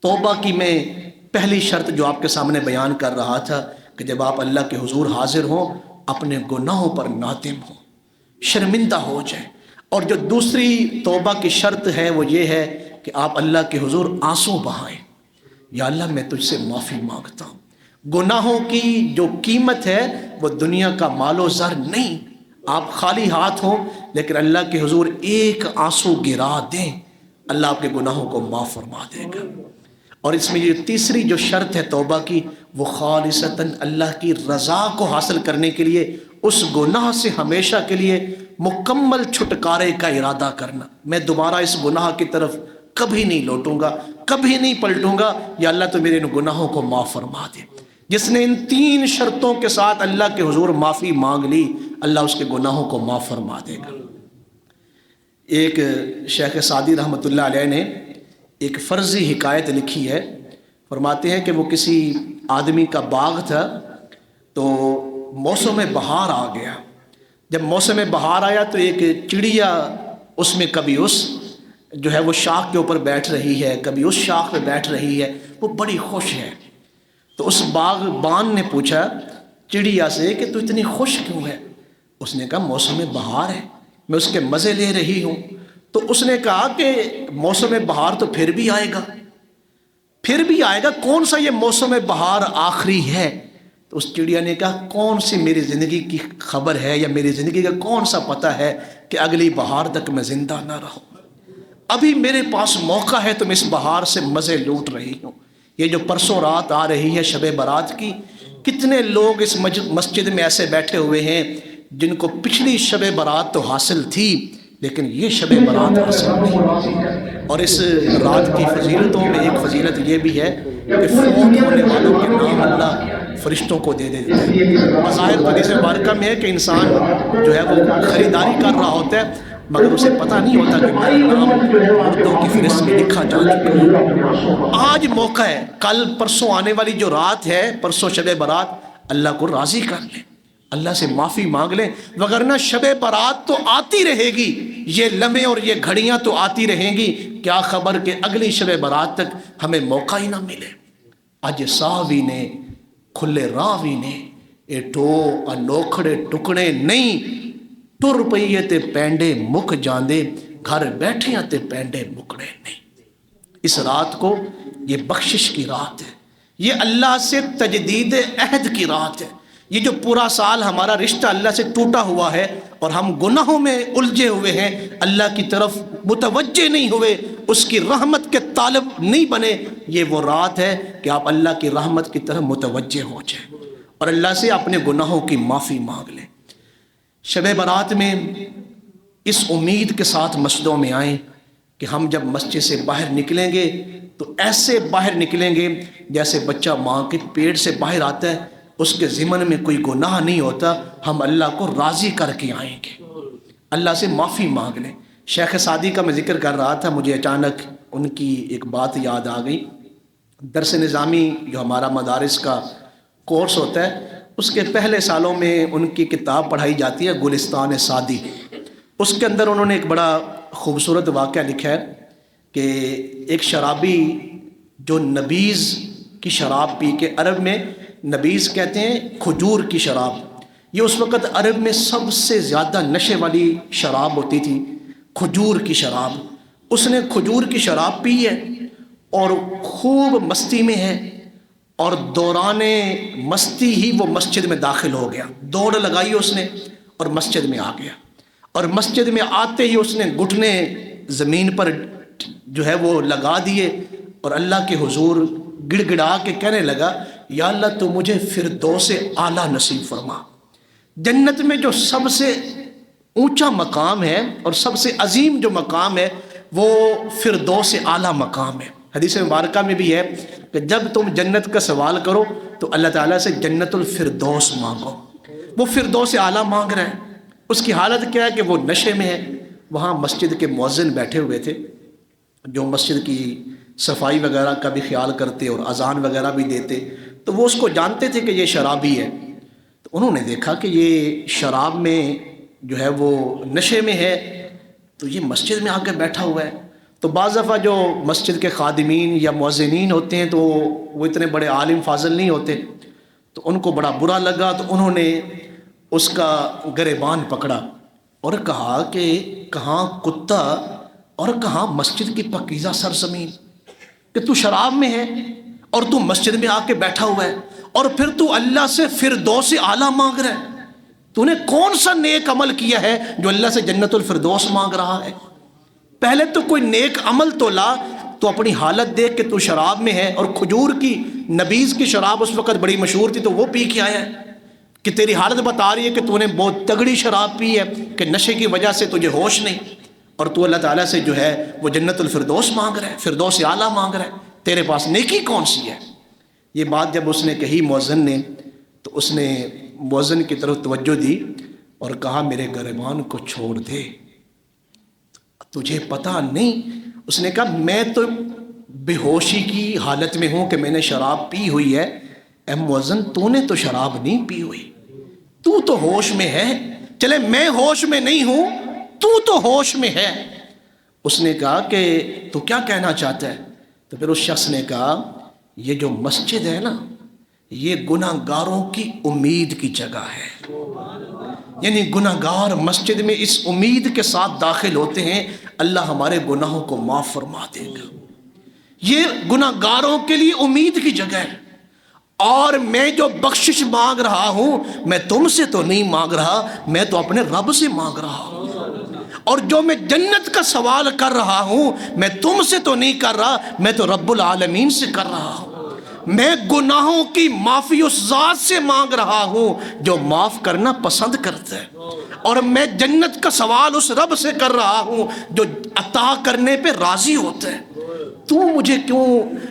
توبہ کی میں پہلی شرط جو آپ کے سامنے بیان کر رہا تھا کہ جب آپ اللہ کے حضور حاضر ہوں اپنے گناہوں پر نادم ہوں، شرمندہ ہو جائیں۔ اور جو دوسری توبہ کی شرط ہے وہ یہ ہے کہ آپ اللہ کے حضور آنسو بہائیں، یا اللہ میں تجھ سے معافی مانگتا ہوں۔ گناہوں کی جو قیمت ہے وہ دنیا کا مال و زر نہیں، آپ خالی ہاتھ ہوں لیکن اللہ کے حضور ایک آنسو گرا دیں، اللہ آپ کے گناہوں کو معاف فرما دے گا۔ اور اس میں یہ تیسری جو شرط ہے توبہ کی، وہ خالصتاً اللہ کی رضا کو حاصل کرنے کے لیے اس گناہ سے ہمیشہ کے لیے مکمل چھٹکارے کا ارادہ کرنا۔ میں دوبارہ اس گناہ کی طرف کبھی نہیں لوٹوں گا، کبھی نہیں پلٹوں گا، یا اللہ تو میرے ان گناہوں کو معاف فرما دے۔ جس نے ان تین شرطوں کے ساتھ اللہ کے حضور معافی مانگ لی، اللہ اس کے گناہوں کو معاف فرما دے گا۔ ایک شیخ سعدی رحمۃ اللہ علیہ نے ایک فرضی حکایت لکھی ہے، فرماتے ہیں کہ وہ کسی آدمی کا باغ تھا تو موسم بہار آ گیا۔ جب موسم بہار آیا تو ایک چڑیا اس میں کبھی اس جو ہے وہ شاخ کے اوپر بیٹھ رہی ہے، کبھی اس شاخ پہ بیٹھ رہی ہے، وہ بڑی خوش ہے۔ تو اس باغبان نے پوچھا چڑیا سے کہ تو اتنی خوش کیوں ہے؟ اس نے کہا موسم بہار ہے، میں اس کے مزے لے رہی ہوں۔ تو اس نے کہا کہ موسم بہار تو پھر بھی آئے گا، پھر بھی آئے گا، کون سا یہ موسم بہار آخری ہے؟ تو اس چڑیا نے کہا کون سی میری زندگی کی خبر ہے، یا میری زندگی کا کون سا پتہ ہے کہ اگلی بہار تک میں زندہ نہ رہوں؟ ابھی میرے پاس موقع ہے تو میں اس بہار سے مزے لوٹ رہی ہوں۔ یہ جو پرسوں رات آ رہی ہے شب برات کی، کتنے لوگ اس مسجد میں ایسے بیٹھے ہوئے ہیں جن کو پچھلی شب برات تو حاصل تھی لیکن یہ شب برات حاصل نہیں۔ اور اس رات کی فضیلتوں میں ایک فضیلت یہ بھی ہے کہ فوت ہونے والوں کے نام اللہ فرشتوں کو دے دیتے ہیں۔ بظاہر حدیث مبارکہ میں ہے کہ انسان جو ہے وہ خریداری کر رہا ہوتا ہے مگر اسے پتہ نہیں ہوتا کہ میرا نام مردوں کی فہرست میں لکھا جا چکا ہے۔ آج موقع ہے، کل پرسوں آنے والی جو رات ہے، پرسوں شب برات، اللہ کو راضی کر لیں، اللہ سے معافی مانگ لیں، وگرنہ شب برات تو آتی رہے گی، یہ لمحے اور یہ گھڑیاں تو آتی رہیں گی، کیا خبر کہ اگلی شب برات تک ہمیں موقع ہی نہ ملے۔ اج ساوی نے کھلے راوی نے ایٹو انوکھڑے ٹکڑے نہیں، ٹر پئیے تے پینڈے مک جاندے، گھر بیٹھے تے پینڈے مکڑے نہیں۔ اس رات کو یہ بخشش کی رات ہے، یہ اللہ سے تجدید عہد کی رات ہے۔ یہ جو پورا سال ہمارا رشتہ اللہ سے ٹوٹا ہوا ہے اور ہم گناہوں میں الجھے ہوئے ہیں، اللہ کی طرف متوجہ نہیں ہوئے، اس کی رحمت کے طالب نہیں بنے، یہ وہ رات ہے کہ آپ اللہ کی رحمت کی طرف متوجہ ہو جائیں اور اللہ سے اپنے گناہوں کی معافی مانگ لیں۔ شب برات میں اس امید کے ساتھ مسجدوں میں آئیں کہ ہم جب مسجد سے باہر نکلیں گے تو ایسے باہر نکلیں گے جیسے بچہ ماں کے پیٹ سے باہر آتا ہے، اس کے ذمن میں کوئی گناہ نہیں ہوتا، ہم اللہ کو راضی کر کے آئیں گے، اللہ سے معافی مانگ لیں۔ شیخ سعدی کا میں ذکر کر رہا تھا، مجھے اچانک ان کی ایک بات یاد آ گئی۔ درس نظامی جو ہمارا مدارس کا کورس ہوتا ہے، اس کے پہلے سالوں میں ان کی کتاب پڑھائی جاتی ہے گلستان سعدی۔ اس کے اندر انہوں نے ایک بڑا خوبصورت واقعہ لکھا ہے کہ ایک شرابی جو نبیذ کی شراب پی کے، عرب میں نبیذ کہتے ہیں کھجور کی شراب، یہ اس وقت عرب میں سب سے زیادہ نشے والی شراب ہوتی تھی، کھجور کی شراب۔ اس نے کھجور کی شراب پی ہے اور خوب مستی میں ہے، اور دوران مستی ہی وہ مسجد میں داخل ہو گیا، دوڑ لگائی اس نے اور مسجد میں آ گیا، اور مسجد میں آتے ہی اس نے گھٹنے زمین پر جو ہے وہ لگا دیے اور اللہ کے حضور گڑ گڑا کے کہنے لگا، یا اللہ تو مجھے فردوس اعلیٰ نصیب فرما۔ جنت میں جو سب سے اونچا مقام ہے اور سب سے عظیم جو مقام ہے وہ فردوس اعلیٰ مقام ہے۔ حدیث مبارکہ میں بھی ہے کہ جب تم جنت کا سوال کرو تو اللہ تعالیٰ سے جنت الفردوس مانگو۔ وہ فردوس اعلیٰ مانگ رہا ہے، اس کی حالت کیا ہے کہ وہ نشے میں ہے۔ وہاں مسجد کے مؤذن بیٹھے ہوئے تھے جو مسجد کی صفائی وغیرہ کا بھی خیال کرتے اور اذان وغیرہ بھی دیتے، تو وہ اس کو جانتے تھے کہ یہ شرابی ہے۔ تو انہوں نے دیکھا کہ یہ شراب میں جو ہے وہ نشے میں ہے، تو یہ مسجد میں آ کے بیٹھا ہوا ہے، تو بعض دفعہ جو مسجد کے خادمین یا مؤذنین ہوتے ہیں تو وہ اتنے بڑے عالم فاضل نہیں ہوتے، تو ان کو بڑا برا لگا، تو انہوں نے اس کا گریبان پکڑا اور کہا کہ کہاں کتا اور کہاں مسجد کی پاکیزہ سرزمین، کہ تو شراب میں ہے اور تو مسجد میں آ کے بیٹھا ہوا ہے، اور پھر تو اللہ سے فردوس اعلیٰ مانگ رہا ہے۔ تو نے کون سا نیک عمل کیا ہے جو اللہ سے جنت الفردوس مانگ رہا ہے؟ پہلے تو کوئی نیک عمل تو لا۔ تو اپنی حالت دیکھ کہ تو شراب میں ہے، اور کھجور کی نبیذ کی شراب اس وقت بڑی مشہور تھی تو وہ پی کے آیا ہے، کہ تیری حالت بتا رہی ہے کہ تو نے بہت تگڑی شراب پی ہے، کہ نشے کی وجہ سے تجھے ہوش نہیں، اور تو اللہ تعالیٰ سے جو ہے وہ جنت الفردوس مانگ رہا ہے، فردوس اعلیٰ مانگ رہا ہے، تیرے پاس نیکی کون سی ہے؟ یہ بات جب اس نے کہی مؤذن نے، تو اس نے مؤذن کی طرف توجہ دی اور کہا میرے گریبان کو چھوڑ دے، تجھے پتہ نہیں؟ اس نے کہا میں تو بے ہوشی کی حالت میں ہوں کہ میں نے شراب پی ہوئی ہے۔ اے مؤذن تو نے تو شراب نہیں پی ہوئی، تو ہوش میں ہے، چلے میں ہوش میں نہیں ہوں، تو ہوش میں ہے۔ اس نے کہا کہ تو کیا کہنا چاہتا ہے؟ تو پھر اس شخص نے کہا یہ جو مسجد ہے نا، یہ گناہ گاروں کی امید کی جگہ ہے، یعنی گناہ گار مسجد میں اس امید کے ساتھ داخل ہوتے ہیں اللہ ہمارے گناہوں کو معاف فرما دے گا۔ یہ گناہ گاروں کے لیے امید کی جگہ ہے، اور میں جو بخشش مانگ رہا ہوں میں تم سے تو نہیں مانگ رہا، میں تو اپنے رب سے مانگ رہا ہوں، اور جو میں جنت کا سوال کر رہا ہوں میں تم سے تو نہیں کر رہا، میں تو رب العالمین سے کر رہا ہوں۔ میں گناہوں کی معافی اس ذات سے مانگ رہا ہوں جو معاف کرنا پسند کرتا ہے، اور میں جنت کا سوال اس رب سے کر رہا ہوں جو عطا کرنے پہ راضی ہوتا ہے۔ تو مجھے کیوں،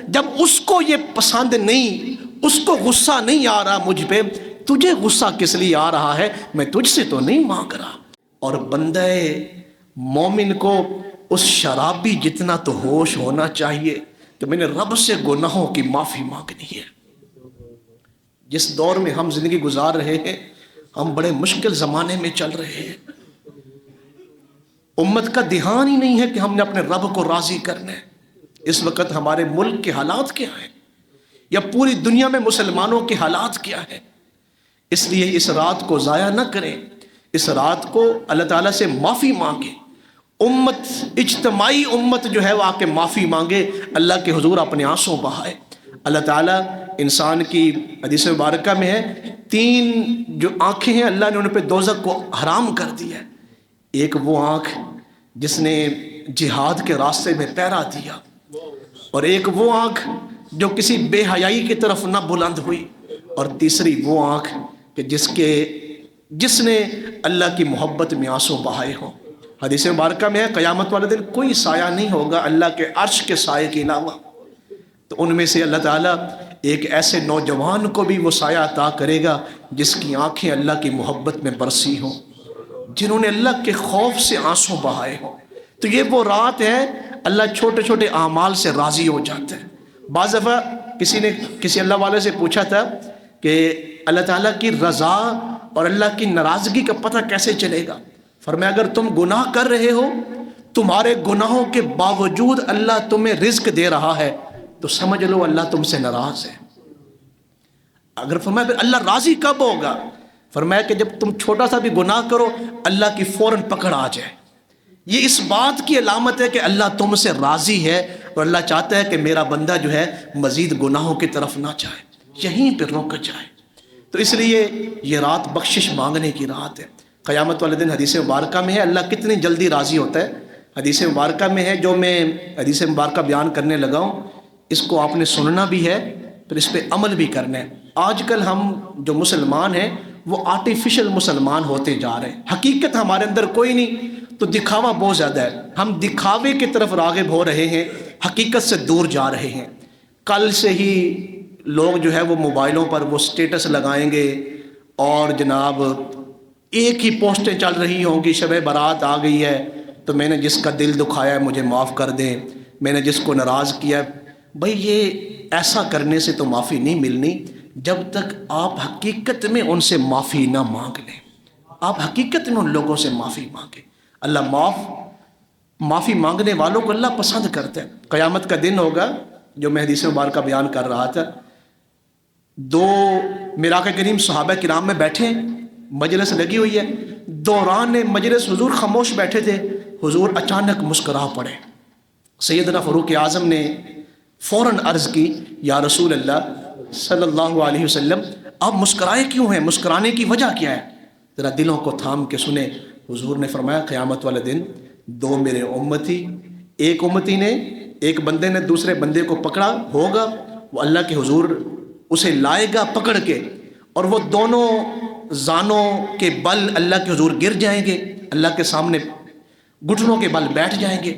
جب اس کو یہ پسند نہیں، اس کو غصہ نہیں آ رہا مجھ پہ، تجھے غصہ کس لیے آ رہا ہے؟ میں تجھ سے تو نہیں مانگ رہا۔ اور بندہ مومن کو اس شرابی جتنا تو ہوش ہونا چاہیے کہ میں نے رب سے گناہوں کی معافی مانگنی ہے۔ جس دور میں ہم زندگی گزار رہے ہیں، ہم بڑے مشکل زمانے میں چل رہے ہیں، امت کا دھیان ہی نہیں ہے کہ ہم نے اپنے رب کو راضی کرنا ہے۔ اس وقت ہمارے ملک کے حالات کیا ہیں، یا پوری دنیا میں مسلمانوں کے حالات کیا ہیں؟ اس لیے اس رات کو ضائع نہ کریں، اس رات کو اللہ تعالیٰ سے معافی مانگیں، امت اجتماعی امت جو ہے وہ آ کے معافی مانگے، اللہ کے حضور اپنے آنسوں بہائے۔ اللہ تعالیٰ انسان کی حدیث مبارکہ میں ہے 3 جو آنکھیں ہیں اللہ نے ان پہ دوزخ کو حرام کر دیا ہے۔ ایک وہ آنکھ جس نے جہاد کے راستے میں پہرا دیا، اور ایک وہ آنکھ جو کسی بے حیائی کی طرف نہ بلند ہوئی، اور تیسری وہ آنکھ کہ جس نے اللہ کی محبت میں آنسوں بہائے ہوں۔ حدیث مبارکہ میں ہے قیامت والے دن کوئی سایہ نہیں ہوگا اللہ کے عرش کے سائے کے علاوہ، تو ان میں سے اللہ تعالیٰ ایک ایسے نوجوان کو بھی وہ سایہ عطا کرے گا جس کی آنکھیں اللہ کی محبت میں برسی ہوں، جنہوں نے اللہ کے خوف سے آنسوں بہائے ہوں۔ تو یہ وہ رات ہے اللہ چھوٹے چھوٹے اعمال سے راضی ہو جاتا ہے۔ بعض دفعہ کسی نے کسی اللہ والے سے پوچھا تھا کہ اللہ تعالیٰ کی رضا اور اللہ کی ناراضگی کا پتہ کیسے چلے گا؟ فرمایا اگر تم گناہ کر رہے ہو، تمہارے گناہوں کے باوجود اللہ تمہیں رزق دے رہا ہے، تو سمجھ لو اللہ تم سے ناراض ہے۔ اگر فرمایا پھر اللہ راضی کب ہوگا؟ فرمایا کہ جب تم چھوٹا سا بھی گناہ کرو اللہ کی فوراً پکڑ آ جائے۔ یہ اس بات کی علامت ہے کہ اللہ تم سے راضی ہے، اور اللہ چاہتا ہے کہ میرا بندہ جو ہے مزید گناہوں کی طرف نہ جائے، یہیں پہ رک جائے۔ تو اس لیے یہ رات بخشش مانگنے کی رات ہے۔ قیامت والے دن حدیث مبارکہ میں ہے اللہ کتنی جلدی راضی ہوتا ہے۔ حدیث مبارکہ میں ہے، جو میں حدیث مبارکہ بیان کرنے لگا ہوں اس کو آپ نے سننا بھی ہے، پھر اس پہ عمل بھی کرنا ہے۔ آج کل ہم جو مسلمان ہیں وہ آرٹیفیشل مسلمان ہوتے جا رہے ہیں، حقیقت ہمارے اندر کوئی نہیں، تو دکھاوا بہت زیادہ ہے، ہم دکھاوے کی طرف راغب ہو رہے ہیں، حقیقت سے دور جا رہے ہیں۔ کل سے ہی لوگ جو ہے وہ موبائلوں پر وہ سٹیٹس لگائیں گے، اور جناب ایک ہی پوسٹیں چل رہی ہوں گی، شب برات آ گئی ہے تو میں نے جس کا دل دکھایا ہے مجھے معاف کر دیں، میں نے جس کو ناراض کیا ہے۔ بھئی یہ ایسا کرنے سے تو معافی نہیں ملنی جب تک آپ حقیقت میں ان سے معافی نہ مانگ لیں، آپ حقیقت میں ان لوگوں سے معافی مانگیں۔ اللہ معاف معافی مانگنے والوں کو اللہ پسند کرتا ہے۔ قیامت کا دن ہوگا جو میں حدیث مبارکہ بیان کر رہا تھا، دو میرا آقا کریم صحابہ کرام میں بیٹھے، مجلس لگی ہوئی ہے، دوران مجلس حضور خاموش بیٹھے تھے، حضور اچانک مسکرا پڑے۔ سیدنا فاروق اعظم نے فوراً عرض کی، یا رسول اللہ صلی اللہ علیہ وسلم آپ مسکرائے کیوں ہیں؟ مسکرانے کی وجہ کیا ہے؟ ذرا دلوں کو تھام کے سنیں۔ حضور نے فرمایا قیامت والے دن دو میرے امتی، ایک امتی نے، ایک بندے نے دوسرے بندے کو پکڑا ہوگا، وہ اللہ کے حضور اسے لائے گا پکڑ کے، اور وہ دونوں زانوں کے بل اللہ کے حضور گر جائیں گے، اللہ کے سامنے گھٹنوں کے بل بیٹھ جائیں گے۔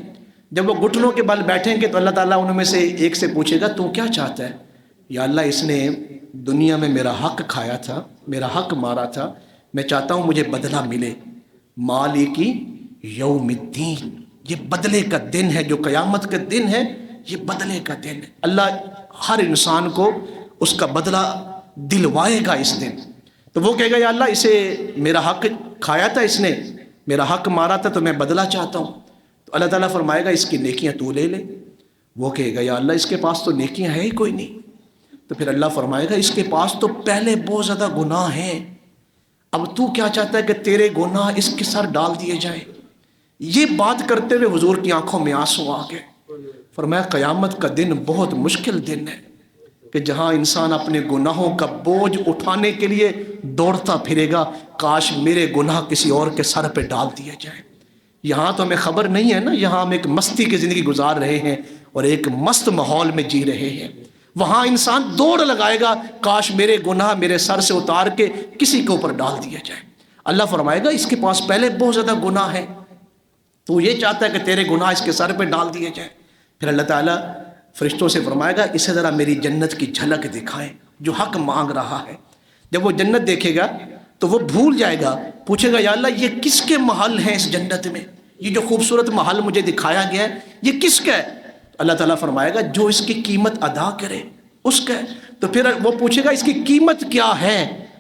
جب وہ گھٹنوں کے بل بیٹھیں گے تو اللہ تعالیٰ ان میں سے ایک سے پوچھے گا تو کیا چاہتا ہے؟ یا اللہ اس نے دنیا میں میرا حق کھایا تھا، میرا حق مارا تھا، میں چاہتا ہوں مجھے بدلہ ملے۔ مالکی یوم الدین، یہ بدلے کا دن ہے، جو قیامت کا دن ہے یہ بدلے کا دن ہے۔ اللہ ہر انسان کو اس کا بدلہ دلوائے گا اس دن۔ تو وہ کہے گا یا اللہ اسے میرا حق کھایا تھا، اس نے میرا حق مارا تھا، تو میں بدلہ چاہتا ہوں۔ تو اللہ تعالیٰ فرمائے گا اس کی نیکیاں تو لے لے۔ وہ کہے گا یا اللہ اس کے پاس تو نیکیاں ہے ہی کوئی نہیں۔ تو پھر اللہ فرمائے گا اس کے پاس تو پہلے بہت زیادہ گناہ ہیں، اب تو کیا چاہتا ہے کہ تیرے گناہ اس کے سر ڈال دیے جائیں؟ یہ بات کرتے ہوئے حضور کی آنکھوں میں آنسو آ گئے۔ فرمایا قیامت کا دن بہت مشکل دن ہے کہ جہاں انسان اپنے گناہوں کا بوجھ اٹھانے کے لیے دوڑتا پھرے گا، کاش میرے گناہ کسی اور کے سر پہ ڈال دیے جائیں۔ یہاں تو ہمیں خبر نہیں ہے نا، یہاں ہم ایک مستی کی زندگی گزار رہے ہیں اور ایک مست ماحول میں جی رہے ہیں۔ وہاں انسان دوڑ لگائے گا، کاش میرے گناہ میرے سر سے اتار کے کسی کے اوپر ڈال دیا جائے۔ اللہ فرمائے گا اس کے پاس پہلے بہت زیادہ گناہ ہے، تو یہ چاہتا ہے کہ تیرے گناہ اس کے سر پہ ڈال دیے جائیں۔ پھر اللہ تعالیٰ فرشتوں سے فرمائے گا اسے ذرا میری جنت کی جھلک دکھائیں جو حق مانگ رہا ہے۔ جب وہ جنت دیکھے گا تو وہ بھول جائے گا، پوچھے گا یا اللہ یہ کس کے محل ہیں اس جنت میں؟ یہ جو خوبصورت محل مجھے دکھایا گیا ہے یہ کس کا ہے؟ اللہ تعالیٰ فرمائے گا جو اس کی قیمت ادا کرے اس کا ہے۔ تو پھر وہ پوچھے گا اس کی قیمت کیا ہے؟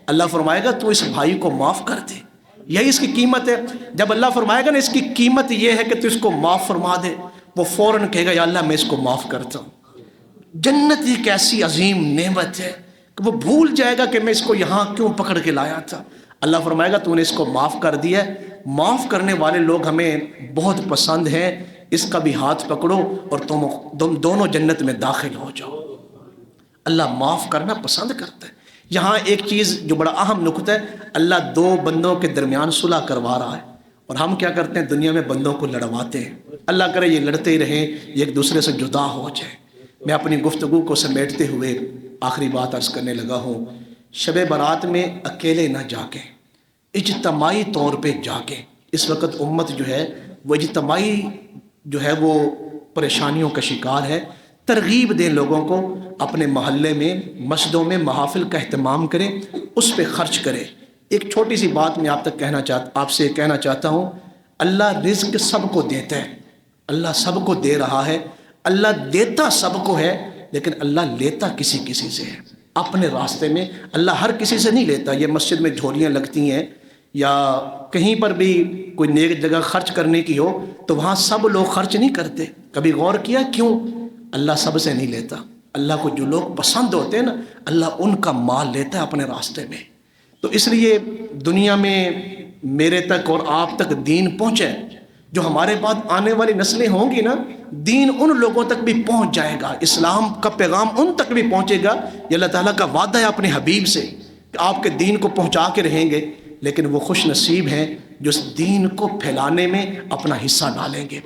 اللہ فرمائے گا تو اس بھائی کو معاف کر دے، یہی اس کی قیمت ہے۔ جب اللہ فرمائے گا نا اس کی قیمت یہ ہے کہ تو اس کو معاف فرما دے، وہ فوراً کہے گا یا اللہ میں اس کو معاف کرتا ہوں۔ جنت ایک ایسی عظیم نعمت ہے کہ وہ بھول جائے گا کہ میں اس کو یہاں کیوں پکڑ کے لایا تھا۔ اللہ فرمائے گا تو نے اس کو معاف کر دیا ہے۔ معاف کرنے والے لوگ ہمیں بہت پسند ہیں، اس کا بھی ہاتھ پکڑو اور تم دونوں جنت میں داخل ہو جاؤ۔ اللہ معاف کرنا پسند کرتا ہے۔ یہاں ایک چیز جو بڑا اہم نکتہ ہے، اللہ دو بندوں کے درمیان صلح کروا رہا ہے، اور ہم کیا کرتے ہیں دنیا میں بندوں کو لڑواتے ہیں۔ اللہ کرے یہ لڑتے ہی رہیں، یہ ایک دوسرے سے جدا ہو جائے۔ میں اپنی گفتگو کو سمیٹتے ہوئے آخری بات عرض کرنے لگا ہوں، شب برات میں اکیلے نہ جاگیں، اجتماعی طور پہ جاگیں۔ اس وقت امت جو ہے وہ اجتماعی جو ہے وہ پریشانیوں کا شکار ہے۔ ترغیب دیں لوگوں کو، اپنے محلے میں مسجدوں میں محافل کا اہتمام کریں، اس پہ خرچ کریں۔ ایک چھوٹی سی بات میں آپ سے کہنا چاہتا ہوں، اللہ رزق سب کو دیتا ہے، اللہ سب کو دے رہا ہے، اللہ دیتا سب کو ہے، لیکن اللہ لیتا کسی کسی سے ہے اپنے راستے میں۔ اللہ ہر کسی سے نہیں لیتا۔ یہ مسجد میں جھولیاں لگتی ہیں یا کہیں پر بھی کوئی نیک جگہ خرچ کرنے کی ہو تو وہاں سب لوگ خرچ نہیں کرتے۔ کبھی غور کیا کیوں؟ اللہ سب سے نہیں لیتا۔ اللہ کو جو لوگ پسند ہوتے ہیں نا، اللہ ان کا مال لیتا ہے اپنے راستے میں۔ تو اس لیے دنیا میں میرے تک اور آپ تک دین پہنچے، جو ہمارے بعد آنے والی نسلیں ہوں گی نا، دین ان لوگوں تک بھی پہنچ جائے گا، اسلام کا پیغام ان تک بھی پہنچے گا۔ یہ اللہ تعالیٰ کا وعدہ ہے اپنے حبیب سے کہ آپ کے دین کو پہنچا کے رہیں گے، لیکن وہ خوش نصیب ہیں جو اس دین کو پھیلانے میں اپنا حصہ ڈالیں گے۔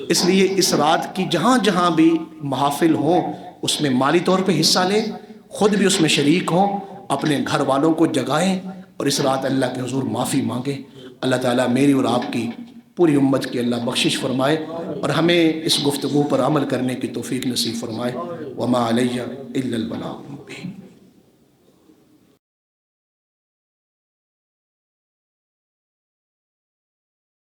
اس لیے اس رات کی جہاں جہاں بھی محافل ہوں اس میں مالی طور پہ حصہ لیں، خود بھی اس میں شریک ہوں، اپنے گھر والوں کو جگائیں اور اس رات اللہ کے حضور معافی مانگیں۔ اللہ تعالیٰ میری اور آپ کی پوری امت کی اللہ بخشش فرمائے اور ہمیں اس گفتگو پر عمل کرنے کی توفیق نصیب فرمائے۔ وما علیہ الا البلاغ المبین۔